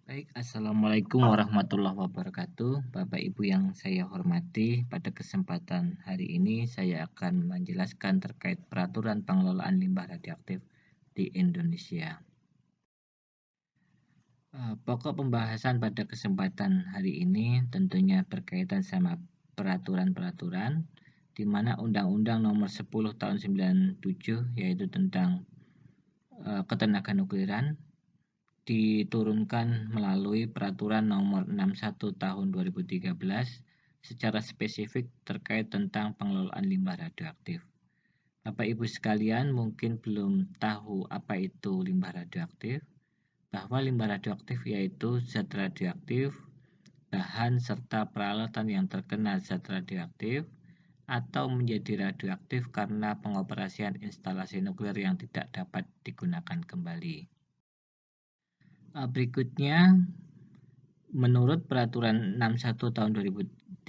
Baik, Assalamualaikum warahmatullahi wabarakatuh. Bapak Ibu yang saya hormati, pada kesempatan hari ini saya akan menjelaskan terkait peraturan pengelolaan limbah radioaktif di Indonesia. Pokok pembahasan pada kesempatan hari ini tentunya berkaitan sama peraturan-peraturan di mana Undang-Undang Nomor 10 Tahun 97 yaitu tentang ketenaga nukliran diturunkan melalui Peraturan Nomor 61 Tahun 2013 secara spesifik terkait tentang pengelolaan limbah radioaktif. Bapak Ibu sekalian mungkin belum tahu apa itu limbah radioaktif, bahwa limbah radioaktif yaitu zat radioaktif, bahan serta peralatan yang terkena zat radioaktif atau menjadi radioaktif karena pengoperasian instalasi nuklir yang tidak dapat digunakan kembali. Berikutnya, menurut Peraturan 61 Tahun 2013,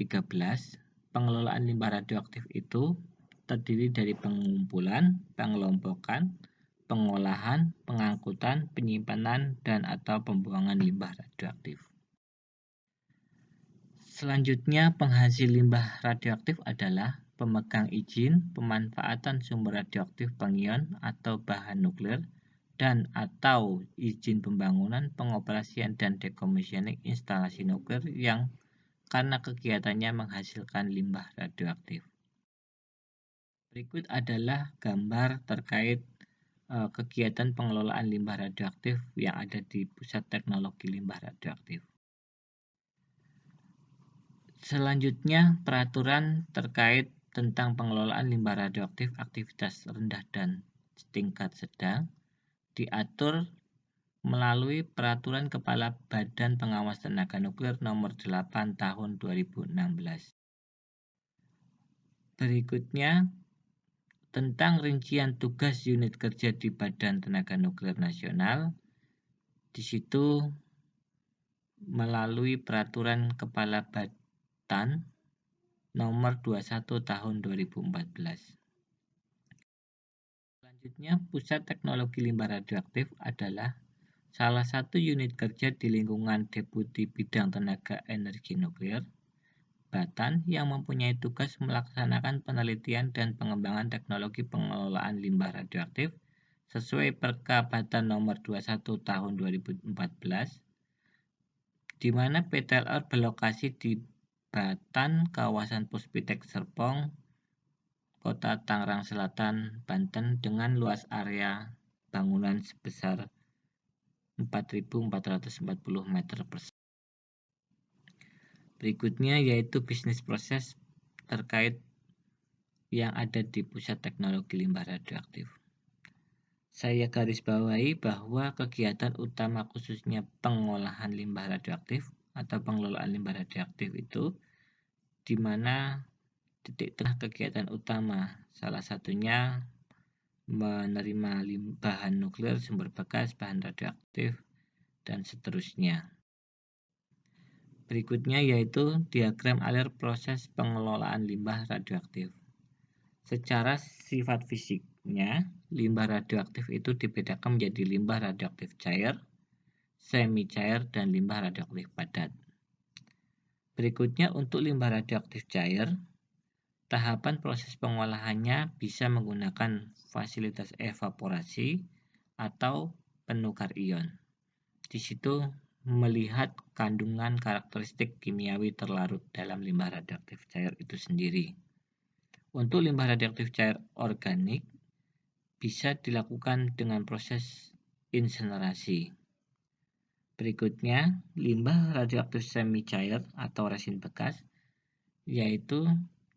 pengelolaan limbah radioaktif itu terdiri dari pengumpulan, pengelompokan, pengolahan, pengangkutan, penyimpanan, dan atau pembuangan limbah radioaktif. Selanjutnya, penghasil limbah radioaktif adalah pemegang izin pemanfaatan sumber radioaktif pengion atau bahan nuklir dan atau izin pembangunan, pengoperasian, dan decommissioning instalasi nuklir yang karena kegiatannya menghasilkan limbah radioaktif. Berikut adalah gambar terkait kegiatan pengelolaan limbah radioaktif yang ada di Pusat Teknologi Limbah Radioaktif. Selanjutnya, peraturan terkait tentang pengelolaan limbah radioaktif aktivitas rendah dan tingkat sedang diatur melalui Peraturan Kepala Badan Pengawas Tenaga Nuklir Nomor 8 Tahun 2016. Berikutnya, tentang rincian tugas unit kerja di Badan Tenaga Nuklir Nasional. Di situ melalui Peraturan Kepala Badan Nomor 21 Tahun 2014. Selanjutnya, Pusat Teknologi Limbah Radioaktif adalah salah satu unit kerja di lingkungan Deputi Bidang Tenaga Energi Nuklir Batan yang mempunyai tugas melaksanakan penelitian dan pengembangan teknologi pengelolaan limbah radioaktif sesuai Perka Batan Nomor 21 Tahun 2014, di mana PTLR berlokasi di Batan, kawasan Puspitek Serpong, Kota Tangerang Selatan, Banten dengan luas area bangunan sebesar 4.440 meter persegi. Berikutnya yaitu bisnis proses terkait yang ada di Pusat Teknologi Limbah Radioaktif. Saya garis bawahi bahwa kegiatan utama khususnya pengolahan limbah radioaktif atau pengelolaan limbah radioaktif itu di mana titik tengah kegiatan utama salah satunya menerima bahan nuklir, sumber bekas, bahan radioaktif, dan seterusnya. Berikutnya yaitu diagram alir proses pengelolaan limbah radioaktif. Secara sifat fisiknya, limbah radioaktif itu dibedakan menjadi limbah radioaktif cair, semi cair, dan limbah radioaktif padat. Berikutnya untuk limbah radioaktif cair, tahapan proses pengolahannya bisa menggunakan fasilitas evaporasi atau penukar ion. Di situ melihat kandungan karakteristik kimiawi terlarut dalam limbah radioaktif cair itu sendiri. Untuk limbah radioaktif cair organik bisa dilakukan dengan proses insinerasi. Berikutnya, limbah radioaktif semi cair atau resin bekas, yaitu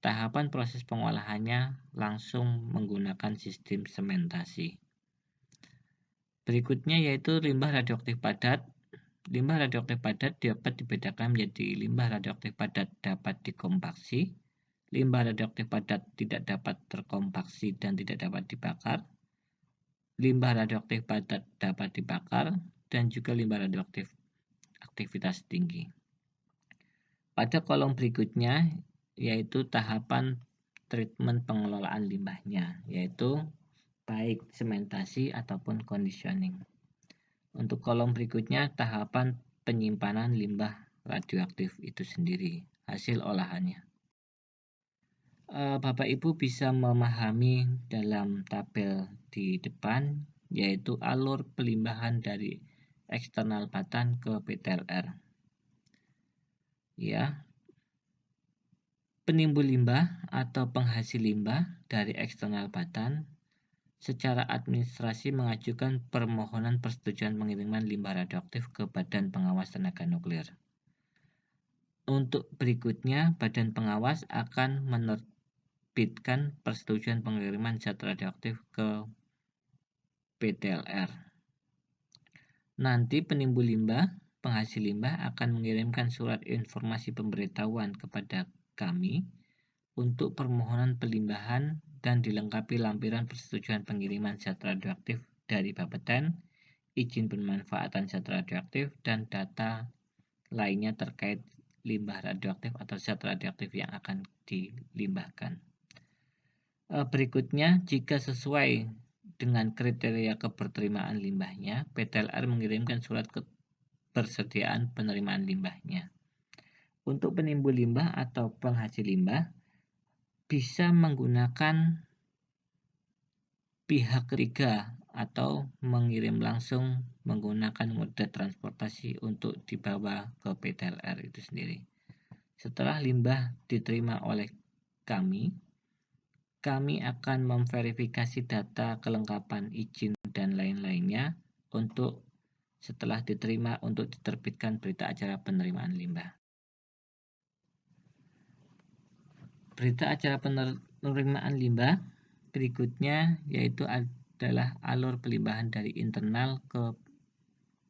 tahapan proses pengolahannya langsung menggunakan sistem sementasi. Berikutnya yaitu limbah radioaktif padat. Limbah radioaktif padat dapat dibedakan menjadi limbah radioaktif padat dapat dikompaksi, limbah radioaktif padat tidak dapat terkompaksi dan tidak dapat dibakar, limbah radioaktif padat dapat dibakar, dan juga limbah radioaktif aktivitas tinggi. Pada kolom berikutnya yaitu tahapan treatment pengelolaan limbahnya, yaitu baik sementasi ataupun conditioning. Untuk kolom berikutnya tahapan penyimpanan limbah radioaktif itu sendiri, hasil olahannya. Bapak Ibu bisa memahami dalam tabel di depan, yaitu alur pelimbahan dari eksternal batan ke PTLR. Ya, penimbul limbah atau penghasil limbah dari eksternal batan secara administrasi mengajukan permohonan persetujuan pengiriman limbah radioaktif ke Badan Pengawas Tenaga Nuklir. Untuk berikutnya, Badan Pengawas akan menerbitkan persetujuan pengiriman zat radioaktif ke PTLR. Nanti penimbul limbah, penghasil limbah akan mengirimkan surat informasi pemberitahuan kepada kami untuk permohonan pelimbahan dan dilengkapi lampiran persetujuan pengiriman zat radioaktif dari Bapeten, izin pemanfaatan zat radioaktif, dan data lainnya terkait limbah radioaktif atau zat radioaktif yang akan dilimbahkan. Berikutnya, jika sesuai dengan kriteria keberterimaan limbahnya, PTLR mengirimkan surat kebersediaan penerimaan limbahnya. Untuk penimbul limbah atau penghasil limbah, bisa menggunakan pihak ketiga atau mengirim langsung menggunakan moda transportasi untuk dibawa ke PTLR itu sendiri. Setelah limbah diterima oleh kami akan memverifikasi data kelengkapan izin dan lain-lainnya untuk setelah diterima untuk diterbitkan berita acara penerimaan limbah. Berita acara penerimaan limbah berikutnya yaitu adalah alur pelimbahan dari internal ke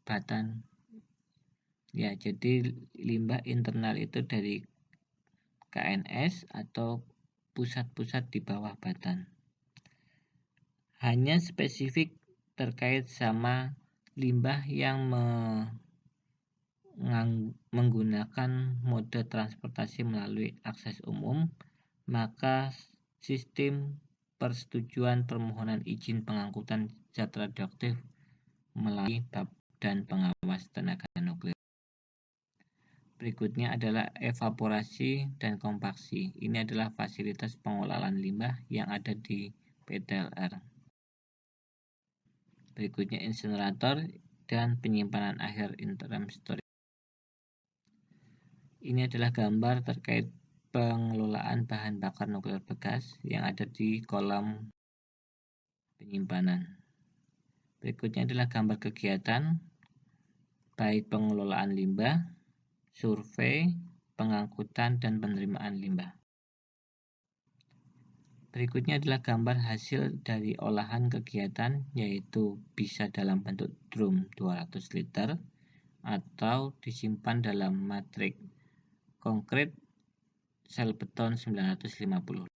batan. Ya, jadi limbah internal itu dari KNS atau pusat-pusat di bawah batan. Hanya spesifik terkait sama limbah yang menggunakan mode transportasi melalui akses umum, maka sistem persetujuan permohonan izin pengangkutan zat radioaktif melalui Badan Pengawas Tenaga Nuklir. Berikutnya adalah evaporasi dan kompaksi. Ini adalah fasilitas pengolahan limbah yang ada di PTLR. Berikutnya insinerator dan penyimpanan akhir interim storage. Ini adalah gambar terkait pengelolaan bahan bakar nuklir bekas yang ada di kolom penyimpanan. Berikutnya adalah gambar kegiatan baik pengelolaan limbah, survei, pengangkutan, dan penerimaan limbah. Berikutnya adalah gambar hasil dari olahan kegiatan, yaitu bisa dalam bentuk drum 200 liter atau disimpan dalam matrik konkrit sel beton 950